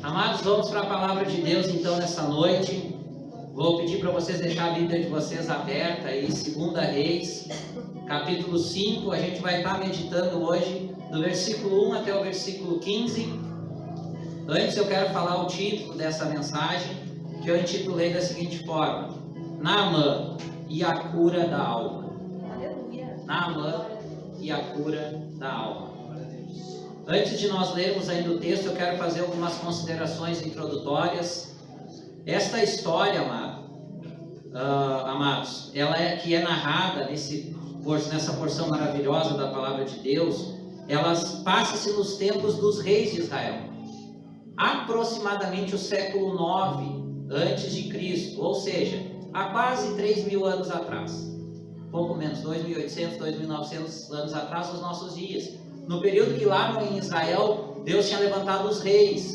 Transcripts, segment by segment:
Amados, vamos para a palavra de Deus então nessa noite. Vou pedir para vocês deixar a Bíblia de vocês aberta aí, 2 Reis, capítulo 5. A gente vai estar meditando hoje do versículo 1 até o versículo 15. Antes eu quero falar o título dessa mensagem, que eu intitulei da seguinte forma: Naamã e a cura da alma. Naamã e a cura da alma. Antes de nós lermos ainda o texto, eu quero fazer algumas considerações introdutórias. Esta história, amados, que é narrada nessa porção maravilhosa da palavra de Deus, elas passa-se nos tempos dos reis de Israel, aproximadamente o século 9 antes de Cristo, ou seja, há quase 3.000 anos atrás, pouco menos, 2.800, 2.900 anos atrás dos nossos dias. No período que lá em Israel, Deus tinha levantado os reis.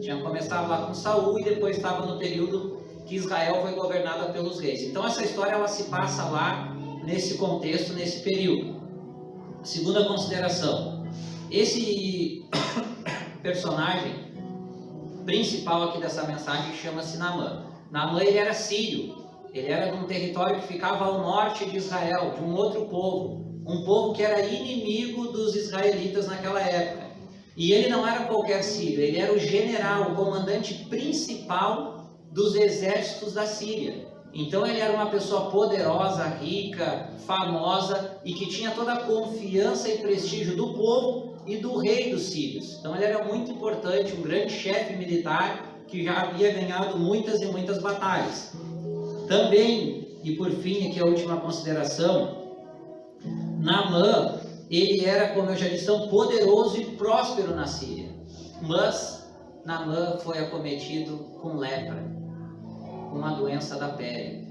Tinha começado lá com Saul e depois estava no período que Israel foi governada pelos reis. Então essa história ela se passa lá nesse contexto, nesse período. Segunda consideração: esse personagem principal aqui dessa mensagem chama-se Naamã. Naamã ele era sírio. Ele era de um território que ficava ao norte de Israel, de um outro povo. Um povo que era inimigo dos israelitas naquela época. E ele não era qualquer sírio, ele era o general, o comandante principal dos exércitos da Síria. Então ele era uma pessoa poderosa, rica, famosa e que tinha toda a confiança e prestígio do povo e do rei dos sírios. Então ele era muito importante, um grande chefe militar que já havia ganhado muitas e muitas batalhas. Também, e por fim aqui a última consideração, Naamã, ele era, como eu já disse, tão poderoso e próspero na Síria. Mas Naamã foi acometido com lepra, uma doença da pele.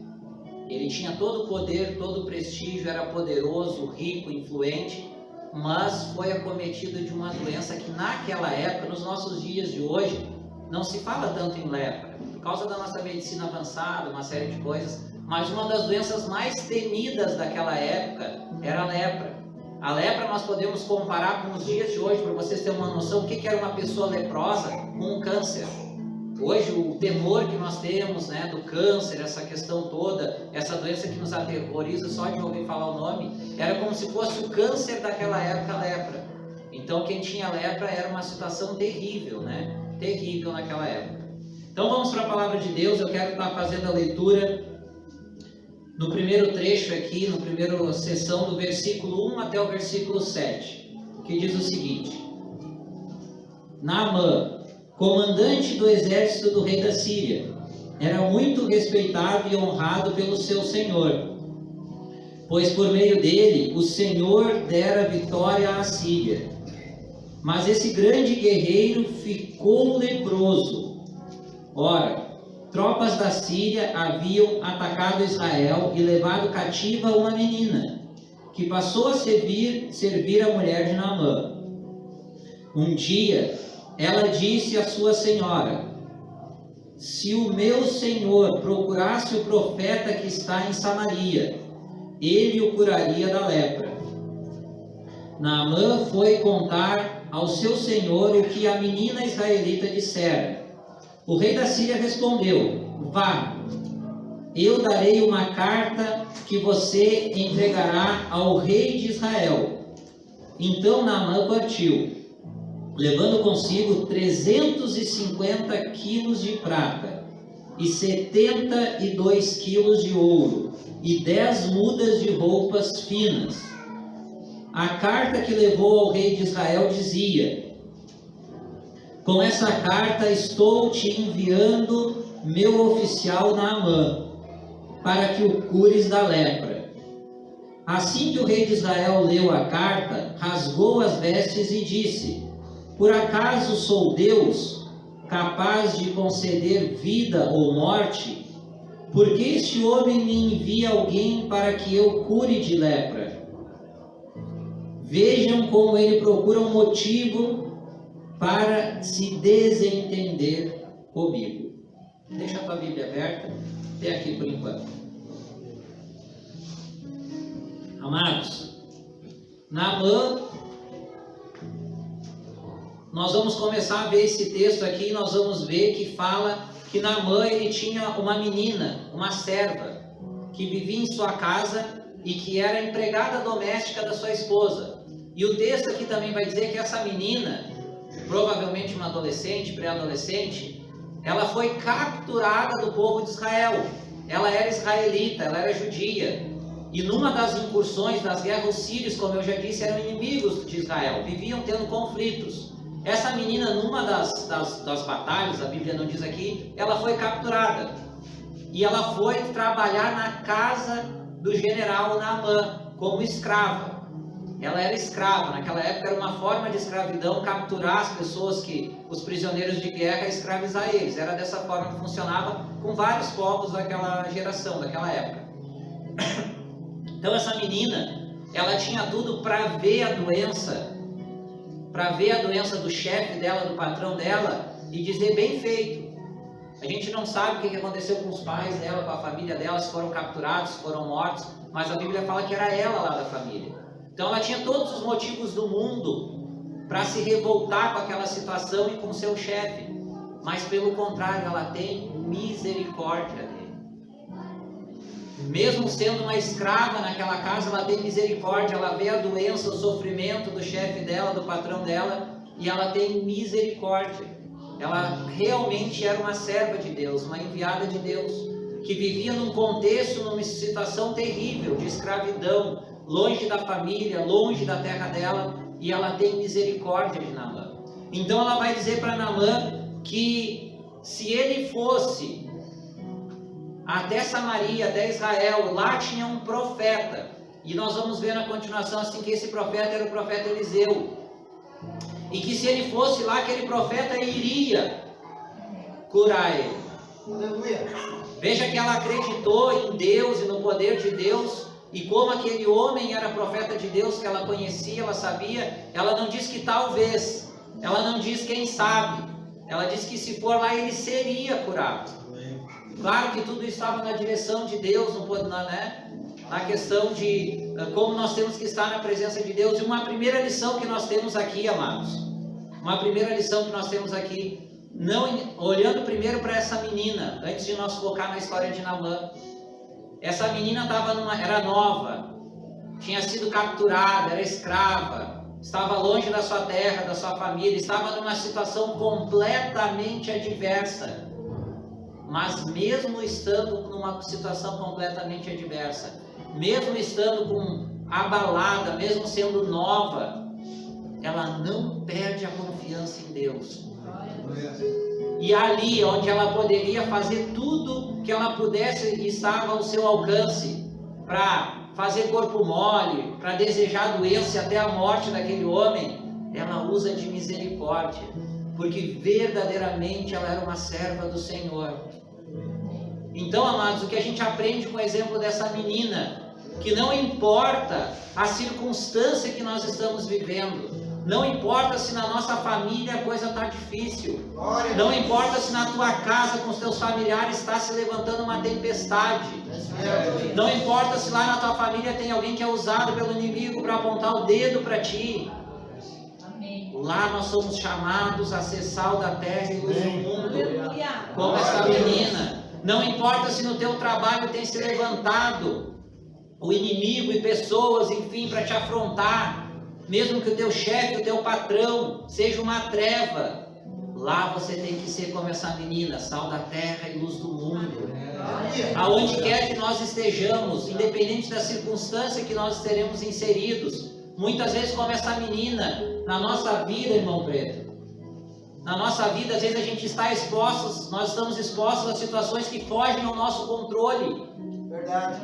Ele tinha todo o poder, todo o prestígio, era poderoso, rico, influente, mas foi acometido de uma doença que naquela época, nos nossos dias de hoje, não se fala tanto em lepra, por causa da nossa medicina avançada, uma série de coisas. Mas uma das doenças mais temidas daquela época era a lepra. A lepra nós podemos comparar com os dias de hoje, para vocês terem uma noção do que era uma pessoa leprosa com um câncer. Hoje o temor que nós temos, do câncer, essa questão toda, essa doença que nos aterroriza só de ouvir falar o nome, era como se fosse o câncer daquela época, a lepra. Então quem tinha lepra era uma situação terrível, terrível naquela época. Então vamos para a palavra de Deus. Eu quero estar fazendo a leitura no primeiro trecho aqui, na primeira sessão, do versículo 1 até o versículo 7, que diz o seguinte: Naamã, comandante do exército do rei da Síria, era muito respeitado e honrado pelo seu senhor, pois por meio dele o Senhor dera vitória à Síria. Mas esse grande guerreiro ficou leproso. Ora, tropas da Síria haviam atacado Israel e levado cativa uma menina, que passou a servir a mulher de Naamã. Um dia, ela disse à sua senhora: se o meu senhor procurasse o profeta que está em Samaria, ele o curaria da lepra. Naamã foi contar ao seu senhor o que a menina israelita dissera. O rei da Síria respondeu: vá, eu darei uma carta que você entregará ao rei de Israel. Então Naamã partiu, levando consigo 350 quilos de prata, e 72 quilos de ouro, e 10 mudas de roupas finas. A carta que levou ao rei de Israel dizia: com essa carta estou te enviando meu oficial Naamã, para que o cures da lepra. Assim que o rei de Israel leu a carta, rasgou as vestes e disse: por acaso sou Deus, capaz de conceder vida ou morte? Por que este homem me envia alguém para que eu cure de lepra? Vejam como ele procura um motivo para se desentender comigo. Deixa a tua Bíblia aberta, até aqui por enquanto. Amados, Naamã nós vamos começar a ver esse texto aqui, nós vamos ver que fala que Naamã ele tinha uma menina, uma serva, que vivia em sua casa e que era empregada doméstica da sua esposa. E o texto aqui também vai dizer que essa menina, provavelmente uma adolescente, pré-adolescente, ela foi capturada do povo de Israel. Ela era israelita, ela era judia. E numa das incursões das guerras, os sírios, como eu já disse, eram inimigos de Israel, viviam tendo conflitos. Essa menina, numa das batalhas, a Bíblia não diz aqui, ela foi capturada. E ela foi trabalhar na casa do general Naamã, como escrava. Ela era escrava, naquela época era uma forma de escravidão capturar as pessoas, os prisioneiros de guerra, e escravizar eles. Era dessa forma que funcionava com vários povos daquela geração, daquela época. Então essa menina, ela tinha tudo para ver a doença do chefe dela, do patrão dela, e dizer: bem feito. A gente não sabe o que aconteceu com os pais dela, com a família dela, se foram capturados, se foram mortos, mas a Bíblia fala que era ela lá da família. Então ela tinha todos os motivos do mundo para se revoltar com aquela situação e com seu chefe, mas pelo contrário, ela tem misericórdia dele. Mesmo sendo uma escrava naquela casa, ela tem misericórdia, ela vê a doença, o sofrimento do chefe dela, do patrão dela, e ela tem misericórdia. Ela realmente era uma serva de Deus, uma enviada de Deus, que vivia num contexto, numa situação terrível de escravidão, longe da família, longe da terra dela, e ela tem misericórdia de Naamã. Então ela vai dizer para Naamã que se ele fosse até Samaria, até Israel, lá tinha um profeta, e nós vamos ver na continuação assim que esse profeta era o profeta Eliseu, e que se ele fosse lá, aquele profeta iria curar ele. Aleluia. Veja que ela acreditou em Deus e no poder de Deus, e como aquele homem era profeta de Deus, que ela conhecia, ela sabia, ela não diz que talvez, ela não diz quem sabe, ela diz que se for lá ele seria curado. Claro que tudo estava na direção de Deus, na questão de como nós temos que estar na presença de Deus. E uma primeira lição que nós temos aqui, amados, olhando primeiro para essa menina, antes de nós focar na história de Naamã. Essa menina era nova, tinha sido capturada, era escrava, estava longe da sua terra, da sua família, estava numa situação completamente adversa. Mas mesmo estando numa situação completamente adversa, mesmo estando abalada, mesmo sendo nova, ela não perde a confiança em Deus. E ali onde ela poderia fazer tudo que ela pudesse e estava ao seu alcance, para fazer corpo mole, para desejar a doença e até a morte daquele homem, ela usa de misericórdia, porque verdadeiramente ela era uma serva do Senhor. Então, amados, o que a gente aprende com o exemplo dessa menina, que não importa a circunstância que nós estamos vivendo, não importa se na nossa família a coisa está difícil, não importa se na tua casa com os teus familiares está se levantando uma tempestade, não importa se lá na tua família tem alguém que é usado pelo inimigo para apontar o dedo para ti. Lá nós somos chamados a ser sal da terra e luz do mundo, como essa menina. Não importa se no teu trabalho tem se levantado o inimigo e pessoas, enfim, para te afrontar, mesmo que o teu chefe, o teu patrão seja uma treva, lá você tem que ser como essa menina, sal da terra e luz do mundo. Aonde quer que nós estejamos, independente da circunstância que nós estaremos inseridos, muitas vezes como essa menina, na nossa vida, irmão Preto, na nossa vida, às vezes a gente está expostos, nós estamos expostos a situações que fogem ao nosso controle. Verdade.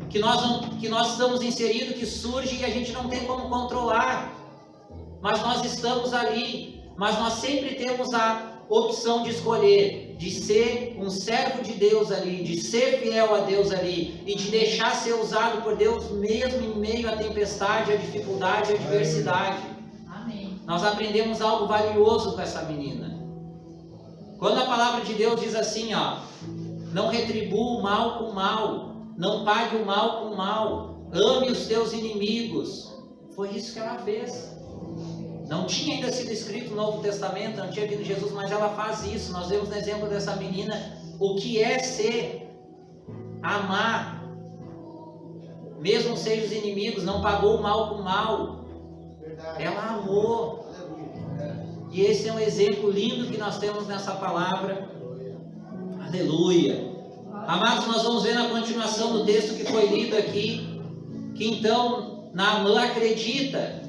Que nós estamos inseridos, que surge e a gente não tem como controlar. Mas nós estamos ali. Mas nós sempre temos a opção de escolher, de ser um servo de Deus ali, de ser fiel a Deus ali, e de deixar ser usado por Deus mesmo em meio à tempestade, à dificuldade, à adversidade. Nós aprendemos algo valioso com essa menina. Quando a palavra de Deus diz assim, não retribua o mal com o mal, não pague o mal com o mal, ame os teus inimigos. Foi isso que ela fez. Não tinha ainda sido escrito o Novo Testamento, não tinha vindo Jesus, mas ela faz isso. Nós vemos no exemplo dessa menina o que é ser, amar, mesmo sejam os inimigos, não pagou o mal com mal. Ela amou. E esse é um exemplo lindo que nós temos nessa palavra. Aleluia. Amados, nós vamos ver na continuação do texto que foi lido aqui, que então Naamã acredita,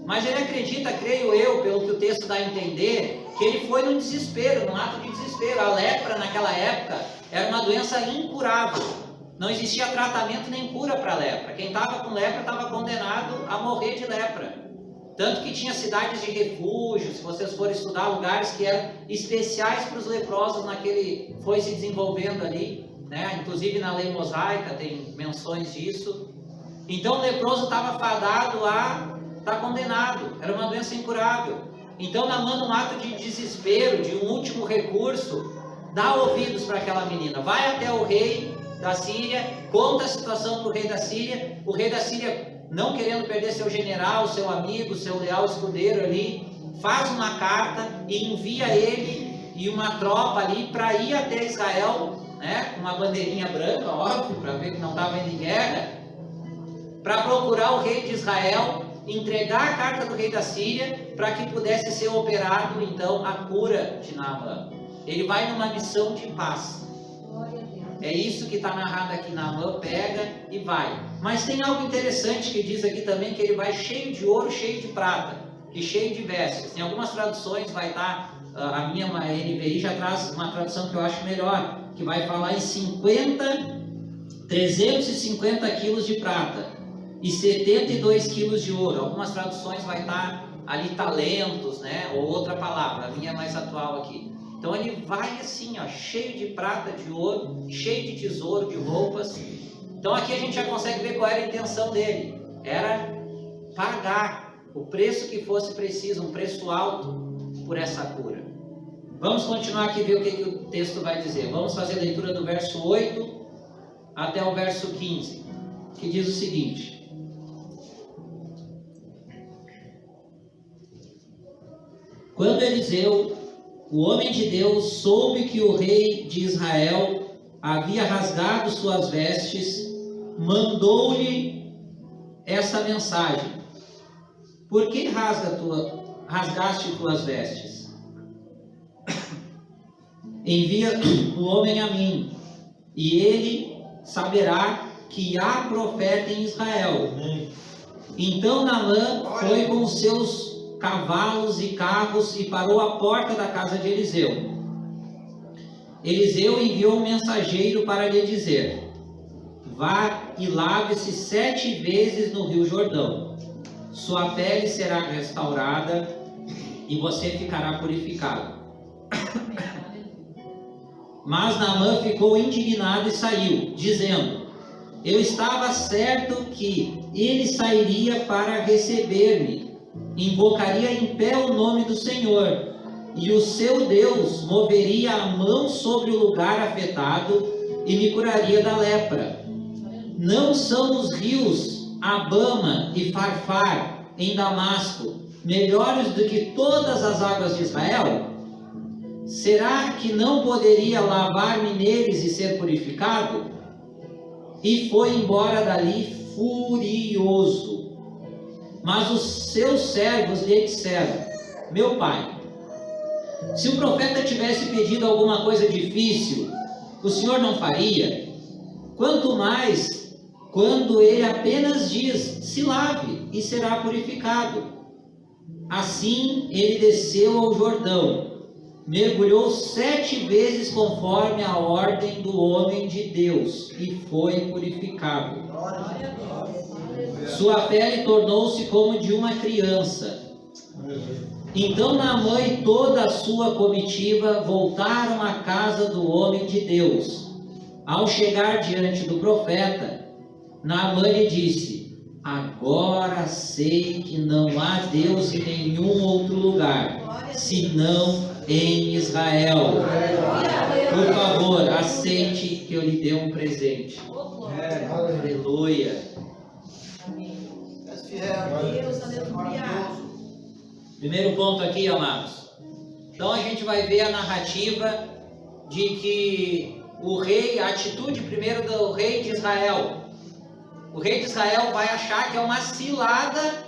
mas ele acredita, creio eu, pelo que o texto dá a entender, que ele foi num desespero, num ato de desespero. A lepra naquela época era uma doença incurável, não existia tratamento nem cura para a lepra. Quem estava com lepra estava condenado a morrer de lepra. Tanto que tinha cidades de refúgio, se vocês forem estudar, lugares que eram especiais para os leprosos naquele, foi se desenvolvendo ali, né? Inclusive na lei mosaica tem menções disso. Então o leproso estava fadado a estar condenado, era uma doença incurável. Então Naamã, num ato de desespero, de um último recurso, dá ouvidos para aquela menina, vai até o rei da Síria, conta a situação para o rei da Síria. O rei da Síria, não querendo perder seu general, seu amigo, seu leal escudeiro ali, faz uma carta e envia ele e uma tropa ali para ir até Israel, né, com uma bandeirinha branca, óbvio, para ver que não estava indo em guerra, para procurar o rei de Israel, entregar a carta do rei da Síria, para que pudesse ser operado então a cura de Naamã. Ele vai numa missão de paz. É isso que está narrado aqui. Naamã pega e vai. Mas tem algo interessante que diz aqui também, que ele vai cheio de ouro, cheio de prata e cheio de vestes. Em algumas traduções vai estar, a minha NVI já traz uma tradução que eu acho melhor, que vai falar em 350 quilos de prata e 72 quilos de ouro. Algumas traduções vai estar ali talentos, né, ou outra palavra, a minha é mais atual aqui. Então ele vai assim, ó, cheio de prata, de ouro, cheio de tesouro, de roupas. Então aqui a gente já consegue ver qual era a intenção dele. Era pagar o preço que fosse preciso, um preço alto por essa cura. Vamos continuar aqui e ver o que o texto vai dizer. Vamos fazer a leitura do verso 8 até o verso 15, que diz o seguinte: Quando Eliseu, o homem de Deus, soube que o rei de Israel havia rasgado suas vestes, mandou-lhe essa mensagem: Por que rasgaste tuas vestes? Envia o homem a mim, e ele saberá que há profeta em Israel. Então Naamã foi com seus cavalos e carros e parou à porta da casa de Eliseu. Eliseu enviou um mensageiro para lhe dizer: Vá e lave-se 7 vezes no rio Jordão. Sua pele será restaurada e você ficará purificado. Mas Naamã ficou indignado e saiu, dizendo: Eu estava certo que ele sairia para receber-me, invocaria em pé o nome do Senhor, e o seu Deus moveria a mão sobre o lugar afetado e me curaria da lepra. Não são os rios Abama e Farfar em Damasco melhores do que todas as águas de Israel? Será que não poderia lavar-me neles e ser purificado? E foi embora dali furioso. Mas os seus servos lhe disseram: Meu pai, se o profeta tivesse pedido alguma coisa difícil, o senhor não faria? Quanto mais quando ele apenas diz: se lave e será purificado. Assim ele desceu ao Jordão, mergulhou 7 vezes conforme a ordem do homem de Deus e foi purificado. Sua pele tornou-se como de uma criança. Então Naamã e toda a sua comitiva voltaram à casa do homem de Deus. Ao chegar diante do profeta, Naamã lhe disse: Agora sei que não há Deus em nenhum outro lugar, senão em Israel. Por favor, aceite que eu lhe dê um presente. Aleluia. Deus, aleluia. Primeiro ponto aqui, amados. Então a gente vai ver a narrativa de que o rei, a atitude primeiro do rei de Israel. O rei de Israel vai achar que é uma cilada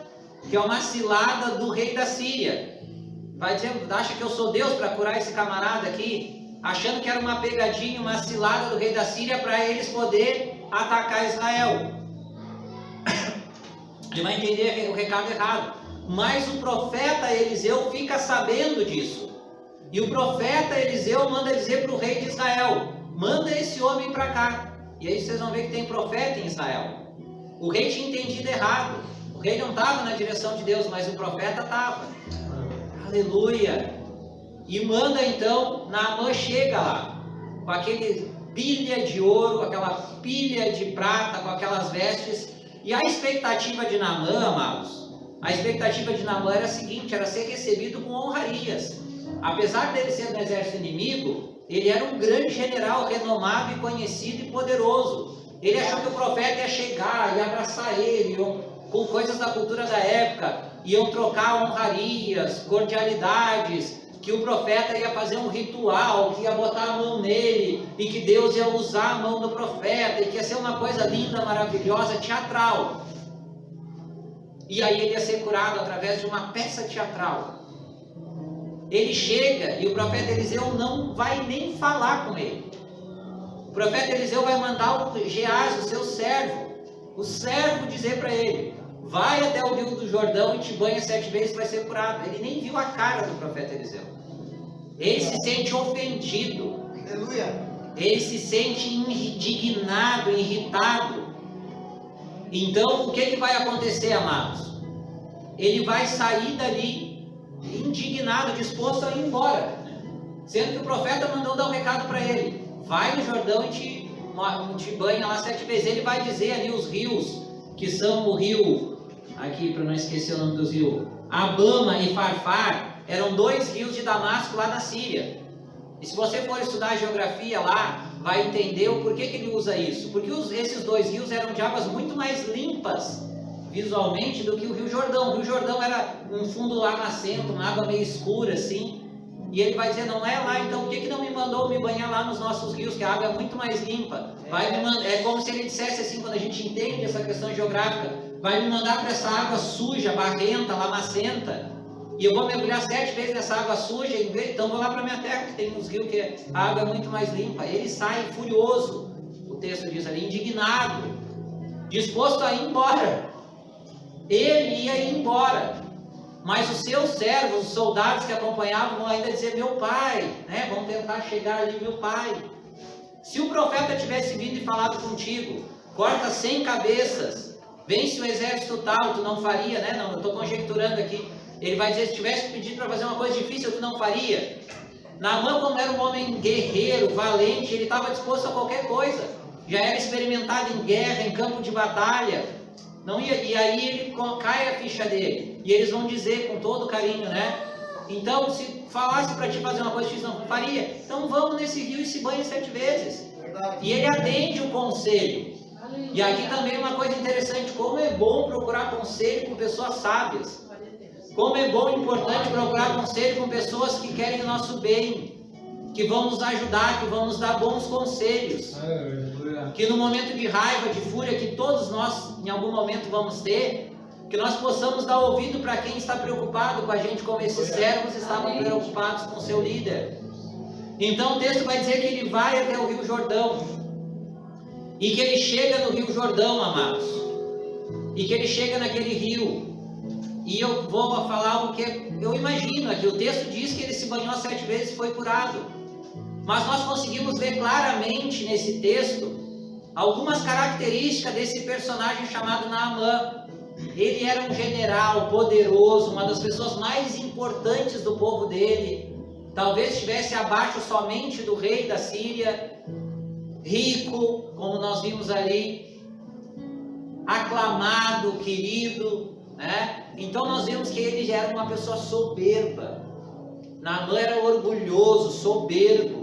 do rei da Síria. Vai dizer, acha que eu sou Deus para curar esse camarada aqui? Achando que era uma pegadinha, uma cilada do rei da Síria para eles poderem atacar Israel. Ele vai entender o recado errado. Mas o profeta Eliseu fica sabendo disso. E o profeta Eliseu manda dizer para o rei de Israel: manda esse homem para cá. E aí vocês vão ver que tem profeta em Israel. O rei tinha entendido errado. O rei não estava na direção de Deus, mas o profeta estava. Aleluia! E manda então, Naamã chega lá, com aquele pilha de ouro, com aquela pilha de prata, com aquelas vestes. E a expectativa de Naamã, amados, a expectativa de Naamã era a seguinte: era ser recebido com honrarias. Apesar dele ser do exército inimigo, ele era um grande general, renomado e conhecido e poderoso. Ele achou que o profeta ia chegar, ia abraçar ele, com coisas da cultura da época, iam trocar honrarias, cordialidades, que o profeta ia fazer um ritual, que ia botar a mão nele, e que Deus ia usar a mão do profeta, e que ia ser uma coisa linda, maravilhosa, teatral. E aí ele ia ser curado através de uma peça teatral. Ele chega e o profeta Eliseu não vai nem falar com ele. O profeta Eliseu vai mandar o Geazi, o seu servo, dizer para ele: vai até o rio do Jordão e te banha 7 vezes, vai ser curado. Ele nem viu a cara do profeta Eliseu. Ele se sente ofendido. Aleluia. Ele se sente indignado, irritado. Então o que vai acontecer, amados? Ele vai sair dali indignado, disposto a ir embora, sendo que o profeta mandou dar um recado para ele: vai no Jordão e te banha lá 7 vezes. Ele vai dizer ali os rios, que são o rio, aqui para não esquecer o nome dos rios, Abama e Farfar, eram 2 rios de Damasco lá na Síria. E se você for estudar a geografia lá, vai entender o porquê que ele usa isso. Porque esses 2 rios eram de águas muito mais limpas visualmente do que o Rio Jordão. O Rio Jordão era um fundo lamacento, uma água meio escura assim. E ele vai dizer: não é lá, então por que não me mandou me banhar lá nos nossos rios, que a água é muito mais limpa? É como se ele dissesse assim, quando a gente entende essa questão geográfica: vai me mandar para essa água suja, barrenta, lamacenta, e eu vou mergulhar 7 vezes nessa água suja, então vou lá para minha terra, que tem uns rios que a água é muito mais limpa. Ele sai furioso, o texto diz ali, indignado, disposto a ir embora. Ele ia ir embora, mas os seus servos, os soldados que acompanhavam, vão ainda dizer: meu pai, né? Vão tentar chegar ali: meu pai, se o profeta tivesse vindo e falado contigo, corta 100 cabeças, vence o exército tal, tu não faria, né? Não, eu estou conjecturando aqui. Ele vai dizer: se tivesse pedido para fazer uma coisa difícil, tu não faria. Naamã, como era um homem guerreiro, valente, ele estava disposto a qualquer coisa, já era experimentado em guerra, em campo de batalha. Não ia, e aí ele cai a ficha dele, e eles vão dizer com todo carinho, né? Então, se falasse para ti fazer uma coisa que não faria, então vamos nesse rio e se banha 7 vezes. E ele atende o conselho. E aqui também uma coisa interessante: como é bom procurar conselho com pessoas sábias. Como é bom e importante procurar conselho com pessoas que querem o nosso bem, que vão nos ajudar, que vão nos dar bons conselhos. Que no momento de raiva, de fúria, que todos nós em algum momento vamos ter, que nós possamos dar ouvido para quem está preocupado com a gente, como esses servos estavam preocupados com seu líder. Então o texto vai dizer que ele vai até o Rio Jordão, e que ele chega no Rio Jordão, amados, e que ele chega naquele rio. E eu vou falar algo que eu imagino aqui. O texto diz que ele se banhou 7 vezes e foi curado. Mas nós conseguimos ver claramente nesse texto algumas características desse personagem chamado Naamã. Ele era um general poderoso, uma das pessoas mais importantes do povo dele. Talvez estivesse abaixo somente do rei da Síria. Rico, como nós vimos ali, aclamado, querido, né? Então nós vimos que ele já era uma pessoa soberba. Naamã era orgulhoso, soberbo.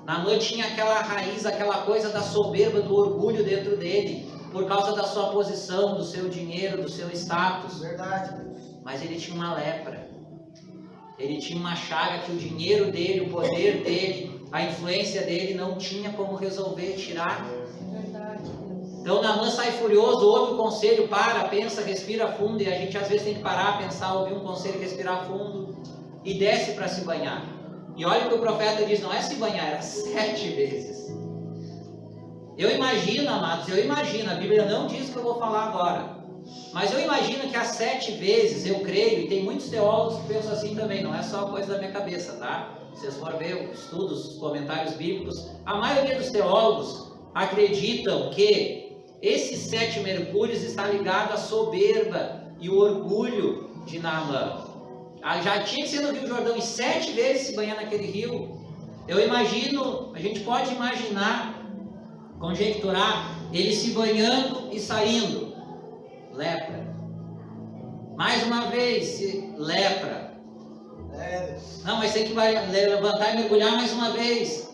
Naamã tinha aquela raiz, aquela coisa da soberba, do orgulho dentro dele, por causa da sua posição, do seu dinheiro, do seu status. Verdade. mas ele tinha uma lepra. Ele tinha uma chaga que o dinheiro dele, o poder dele, a influência dele não tinha como resolver tirar. Então Naamã sai furioso, ouve o conselho, para, pensa, respira fundo, e a gente às vezes tem que parar, pensar, ouvir um conselho, respirar fundo, e desce para se banhar. E olha o que o profeta diz, não é se banhar, era 7 vezes. Eu imagino, amados, a Bíblia não diz o que eu vou falar agora, mas eu imagino que as 7 vezes, eu creio, e tem muitos teólogos que pensam assim também, não é só coisa da minha cabeça, tá? Se vocês forem ver estudos, comentários bíblicos, a maioria dos teólogos acreditam que esses 7 mergulhos está ligado à soberba e o orgulho de Naamã. Já tinha que ser no Rio Jordão e 7 vezes se banhar naquele rio. Eu imagino, a gente pode imaginar, conjecturar, ele se banhando e saindo. Lepra. Mais uma vez, lepra. Não, mas tem que levantar e mergulhar mais uma vez.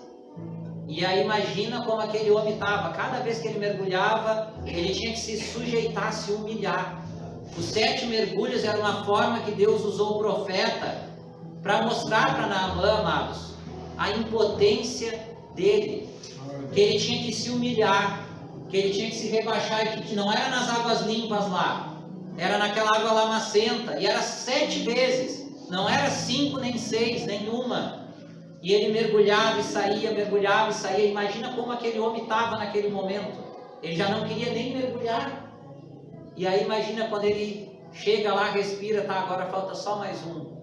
E aí imagina como aquele homem estava. Cada vez que ele mergulhava, ele tinha que se sujeitar, se humilhar. Os 7 mergulhos era uma forma que Deus usou o profeta para mostrar para Naamã, amados, a impotência dele. Que ele tinha que se humilhar, que ele tinha que se rebaixar, que não era nas águas limpas lá, era naquela água lamacenta, e era 7 vezes, não era 5 nem 6, nenhuma. E ele mergulhava e saía, imagina como aquele homem estava naquele momento, ele já não queria nem mergulhar. E aí imagina quando ele chega lá, respira, tá, agora falta só mais um.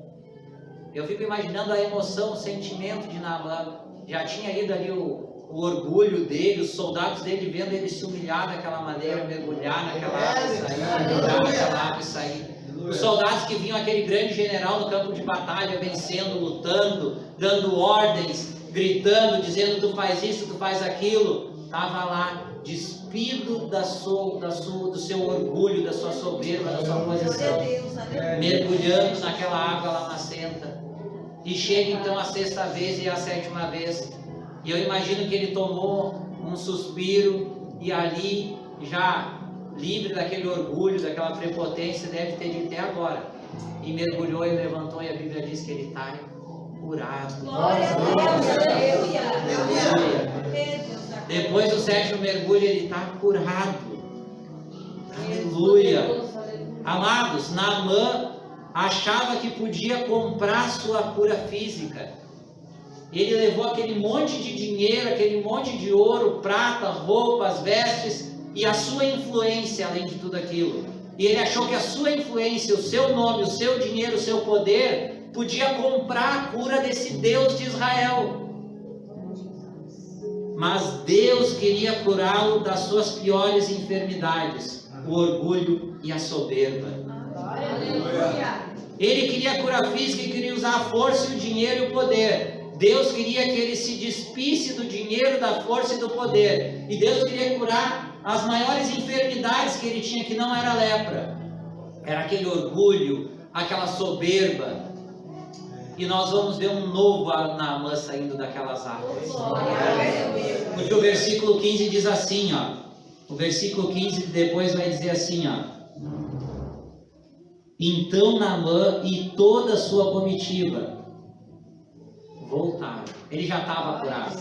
Eu fico imaginando a emoção, o sentimento de Naamã. Já tinha ido ali o orgulho dele, os soldados dele vendo ele se humilhar daquela maneira, mergulhar naquela água e sair, mergulhar naquela água e sair. Os soldados que vinham aquele grande general no campo de batalha, vencendo, lutando, dando ordens, gritando, dizendo tu faz isso, tu faz aquilo, estava lá, despido do seu orgulho, da sua soberba, da sua posição, mergulhando naquela água lamacenta. E chega então a 6ª vez e a 7ª vez, e eu imagino que ele tomou um suspiro, e ali, já livre daquele orgulho, daquela prepotência, deve ter dito até agora, e mergulhou e levantou, e a Bíblia diz que ele está curado. Glória a Deus. Depois do 7º mergulho, ele está curado. Aleluia. Amados, Naamã achava que podia comprar sua cura física. Ele levou aquele monte de dinheiro, aquele monte de ouro, prata, roupas, vestes e a sua influência, além de tudo aquilo. E ele achou que a sua influência, o seu nome, o seu dinheiro, o seu poder podia comprar a cura desse Deus de Israel. Mas Deus queria curá-lo das suas piores enfermidades, o orgulho e a soberba. Ele queria a cura física e queria usar a força, o dinheiro e o poder. Deus queria que ele se despisse do dinheiro, da força e do poder. E Deus queria curar as maiores enfermidades que ele tinha, que não era lepra. Era aquele orgulho, aquela soberba. E nós vamos ver um novo Naamã saindo daquelas águas. Porque o versículo 15 diz assim, ó. O versículo 15 depois vai dizer assim, ó. Então Naamã e toda a sua comitiva voltaram. Ele já estava curado.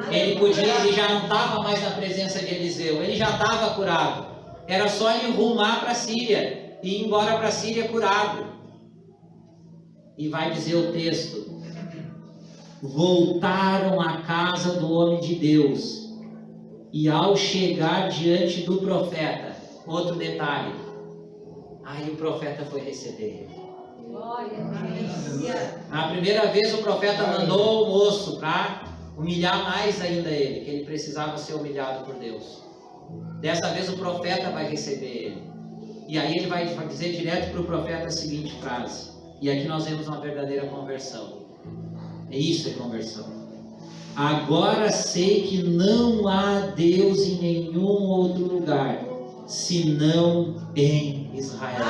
Ele já não estava mais na presença de Eliseu. Ele já estava curado. Era só ele rumar para a Síria e ir embora para a Síria curado. E vai dizer o texto: voltaram à casa do homem de Deus, e ao chegar diante do profeta, outro detalhe, aí o profeta foi receber ele. A primeira vez o profeta mandou o moço para humilhar mais ainda ele, que ele precisava ser humilhado por Deus. Dessa vez o profeta vai receber ele. E aí ele vai dizer direto para o profeta a seguinte frase. E aqui nós vemos uma verdadeira conversão. Isso é conversão. Agora sei que não há Deus em nenhum outro lugar, senão em Israel.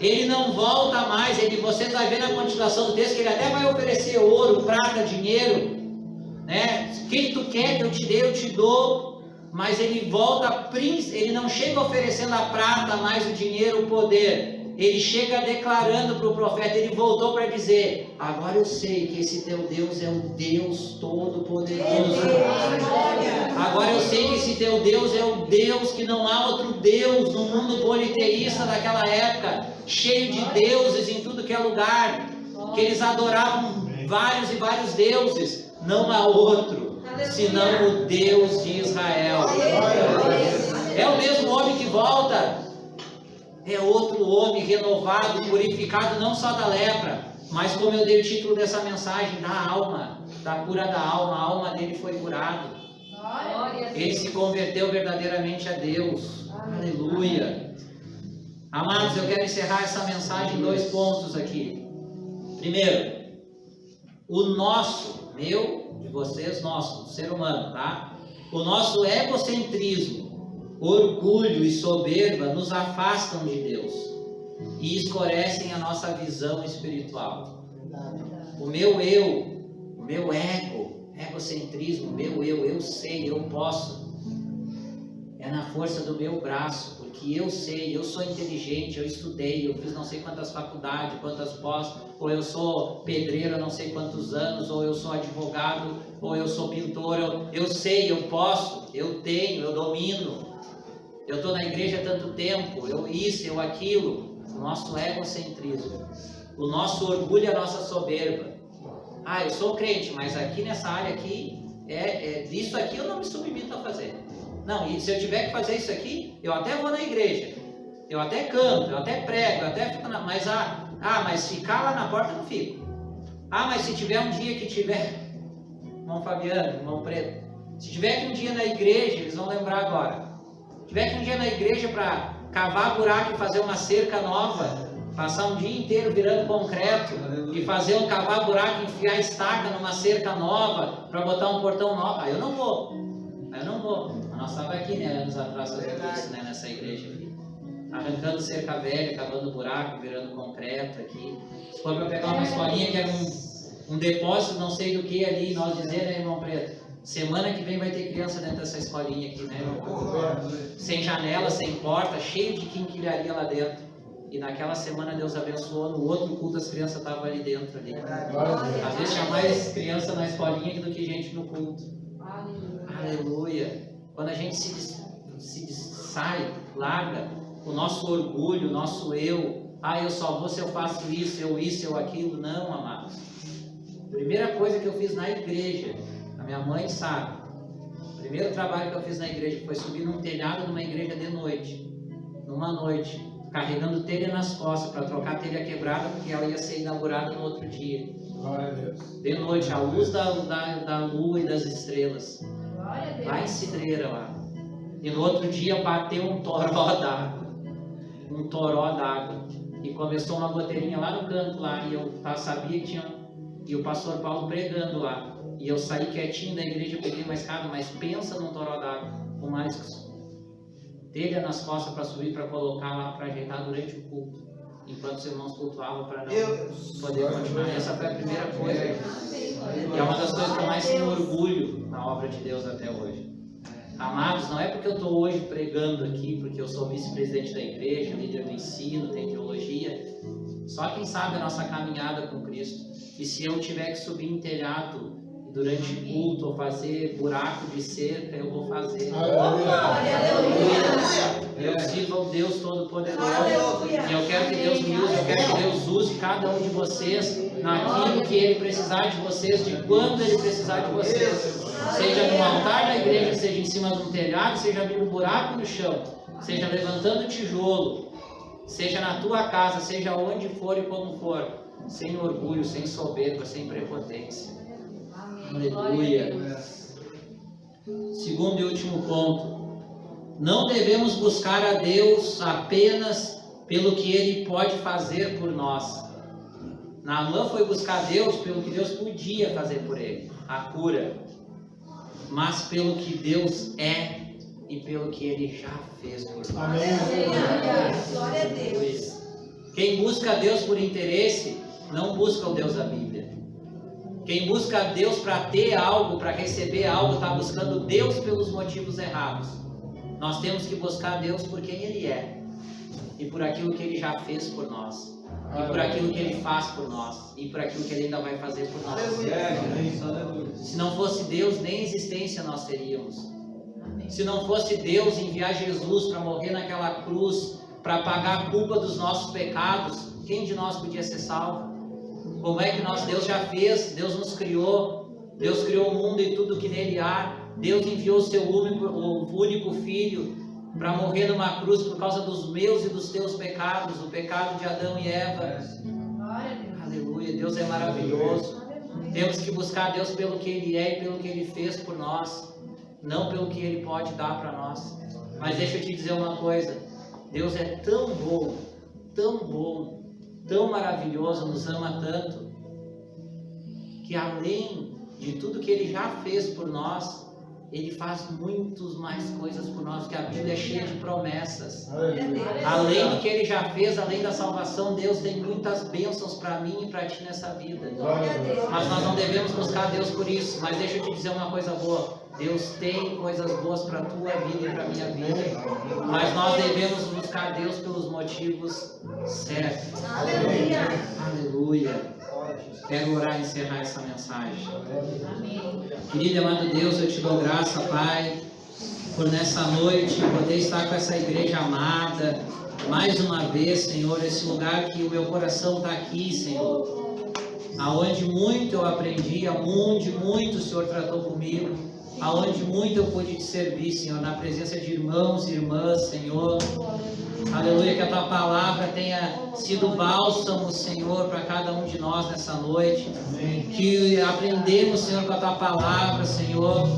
Ele não volta mais. Você vai ver na continuação do texto que ele até vai oferecer ouro, prata, dinheiro, né? O que tu quer que eu te dê, eu te dou. mas ele volta, ele não chega oferecendo a prata, mais o dinheiro, o poder. Ele chega declarando para o profeta, ele voltou para dizer: agora eu sei que esse teu Deus é o Deus Todo-Poderoso. Agora eu sei que esse teu Deus é o Deus que não há outro Deus no mundo politeísta daquela época, cheio de deuses em tudo que é lugar, que eles adoravam vários e vários deuses. Não há outro, senão o Deus de Israel. É o mesmo homem que volta. É outro homem renovado, purificado, não só da lepra, mas como eu dei o título dessa mensagem, da alma, da cura da alma. A alma dele foi curada. Ele se converteu verdadeiramente a Deus. Aleluia. Amados, eu quero encerrar essa mensagem em 2 pontos aqui. Primeiro, o nosso, meu, de vocês, nosso, do ser humano, tá? O nosso egocentrismo, orgulho e soberba nos afastam de Deus e escurecem a nossa visão espiritual. O meu eu, o meu egocentrismo, meu eu sei, eu posso, é na força do meu braço, porque eu sei, eu sou inteligente, eu estudei, eu fiz não sei quantas faculdades, quantas pós, ou eu sou pedreiro há não sei quantos anos, ou eu sou advogado, ou eu sou pintor, eu sei, eu posso, eu tenho, eu domino. Eu estou na igreja há tanto tempo, eu isso, eu aquilo. O nosso egocentrismo, o nosso orgulho e a nossa soberba. Ah, eu sou crente, mas aqui nessa área aqui, isso aqui eu não me submeto a fazer. Não, e se eu tiver que fazer isso aqui, eu até vou na igreja, eu até canto, eu até prego, eu até fico mas ficar lá na porta eu não fico. Ah, mas se tiver um dia que tiver, irmão Fabiano, irmão Preto, se tiver aqui um dia na igreja, eles vão lembrar agora. Tiver que um dia na igreja para cavar buraco e fazer uma cerca nova, passar um dia inteiro virando concreto e fazer cavar buraco, enfiar estaca numa cerca nova para botar um portão novo, aí eu não vou. Nós estávamos aqui, né, anos atrás, nessa igreja aqui, arrancando cerca velha, cavando buraco, virando concreto aqui. Se for para pegar uma escolinha que era um depósito, não sei do que ali, nós dizer, né, irmão Preto? Semana que vem vai ter criança dentro dessa escolinha aqui, né? Sem janela, sem porta, cheio de quinquilharia lá dentro. E naquela semana Deus abençoou, no outro culto as crianças estavam ali dentro. Ali. Às vezes tinha mais criança na escolinha do que gente no culto. Aleluia. Quando a gente sai, larga o nosso orgulho, o nosso eu. Ah, eu só vou se eu faço isso, eu aquilo. Não, amados. Primeira coisa que eu fiz na igreja, a minha mãe sabe, o primeiro trabalho que eu fiz na igreja foi subir num telhado de uma igreja de noite, numa noite, carregando telha nas costas para trocar a telha quebrada, porque ela ia ser inaugurada no outro dia. Glória a Deus. De noite, à luz da lua e das estrelas, lá em Cidreira lá. E no outro dia bateu um toró d'água, e começou uma goteirinha lá no canto lá, e eu sabia que tinha, e o pastor Paulo pregando lá. E eu saí quietinho da igreja, peguei uma escada, mas pensa num toró d'água, com mais telha nas costas para subir, para colocar lá, para ajeitar durante o culto, enquanto os irmãos cultuavam, para não poder continuar. Essa foi a primeira coisa, e é uma das coisas que eu mais tenho orgulho na obra de Deus até hoje. Amados, não é porque eu estou hoje pregando aqui, porque eu sou vice-presidente da igreja, líder do ensino, tenho teologia, só quem sabe a nossa caminhada com Cristo. E se eu tiver que subir em telhado durante o culto ou fazer buraco de cerca, eu vou fazer. Eu sirvo ao Deus Todo-Poderoso. E eu quero que Deus me use, eu quero que Deus use cada um de vocês naquilo que Ele precisar de vocês, de quando Ele precisar de vocês. Seja no altar da igreja, seja em cima de um telhado, seja abrindo buraco no chão, seja levantando tijolo, seja na tua casa, seja onde for e como for, sem orgulho, sem soberba, sem prepotência. Aleluia. Segundo e último ponto, não devemos buscar a Deus apenas pelo que Ele pode fazer por nós. Naamã foi buscar Deus pelo que Deus podia fazer por ele, a cura, mas pelo que Deus é e pelo que Ele já fez por nós. Amém. Glória a Deus. Quem busca Deus por interesse, não busca o Deus da Bíblia. Quem busca Deus para ter algo, para receber algo, está buscando Deus pelos motivos errados. Nós temos que buscar Deus por quem Ele é e por aquilo que Ele já fez por nós, e por aquilo que Ele faz por nós, e por aquilo que Ele ainda vai fazer por nós. Se não fosse Deus, nem existência nós teríamos. Se não fosse Deus enviar Jesus para morrer naquela cruz, para pagar a culpa dos nossos pecados, quem de nós podia ser salvo? Como é que Deus já fez, Deus nos criou, Deus criou o mundo e tudo que nele há, Deus enviou o seu único Filho para morrer numa cruz por causa dos meus e dos teus pecados, o pecado de Adão e Eva. Aleluia, Deus é maravilhoso. Temos que buscar Deus pelo que Ele é e pelo que Ele fez por nós, não pelo que Ele pode dar para nós. Mas deixa eu te dizer uma coisa, Deus é tão bom, tão maravilhoso, nos ama tanto, que além de tudo que Ele já fez por nós, Ele faz muitas mais coisas por nós, porque a Bíblia é cheia de promessas. Além do que Ele já fez, além da salvação, Deus tem muitas bênçãos para mim e para ti nessa vida. Mas nós não devemos buscar Deus por isso. Mas deixa eu te dizer uma coisa boa, Deus tem coisas boas para a tua vida e para a minha vida, mas nós devemos buscar Deus pelos motivos certos. Aleluia. Aleluia. Quero orar e encerrar essa mensagem. Querido e amado Deus, eu te dou graça, Pai, por nessa noite poder estar com essa igreja amada, mais uma vez, Senhor, esse lugar que o meu coração está aqui, Senhor, aonde muito eu aprendi, aonde muito o Senhor tratou comigo, aonde muito eu pude te servir, Senhor, na presença de irmãos e irmãs, Senhor. Aleluia, que a tua palavra tenha sido bálsamo, Senhor, para cada um de nós nessa noite. Que aprendemos, Senhor, com a tua palavra, Senhor,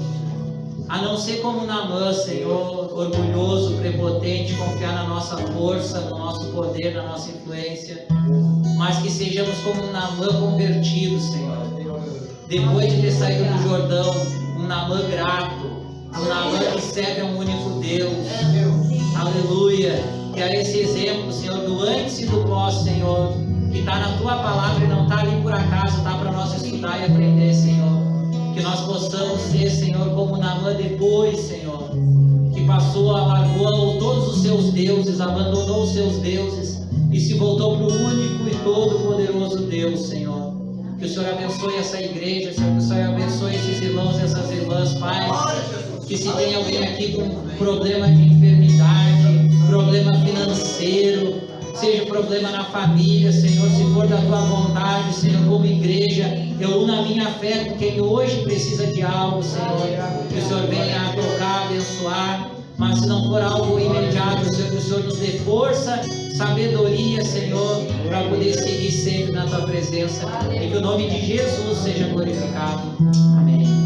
a não ser como Naamã, Senhor, orgulhoso, prepotente, confiar na nossa força, no nosso poder, na nossa influência, mas que sejamos como um Naamã convertido, Senhor. Depois de ter saído do Jordão, um Naamã grato, um Naamã que serve a um único Deus. Aleluia. Que é esse exemplo, Senhor, do antes e do pós, Senhor, que está na tua palavra e não está ali por acaso, está para nós estudar e aprender, Senhor. Que nós possamos ser, Senhor, como Naamã depois, Senhor, que passou, largou todos os seus deuses, abandonou os seus deuses e se voltou para o único e todo-poderoso Deus, Senhor. Que o Senhor abençoe essa igreja, Senhor, que o Senhor abençoe esses irmãos e essas irmãs, Pai. Que se tem alguém aqui com problema de enfermidade, problema financeiro, seja problema na família, Senhor, se for da tua vontade, Senhor, como igreja, eu uno a minha fé com quem hoje precisa de algo, Senhor, que o Senhor venha a tocar, abençoar, mas se não for algo imediato, Senhor, que o Senhor nos dê força, sabedoria, Senhor, para poder seguir sempre na tua presença, e que o nome de Jesus seja glorificado. Amém.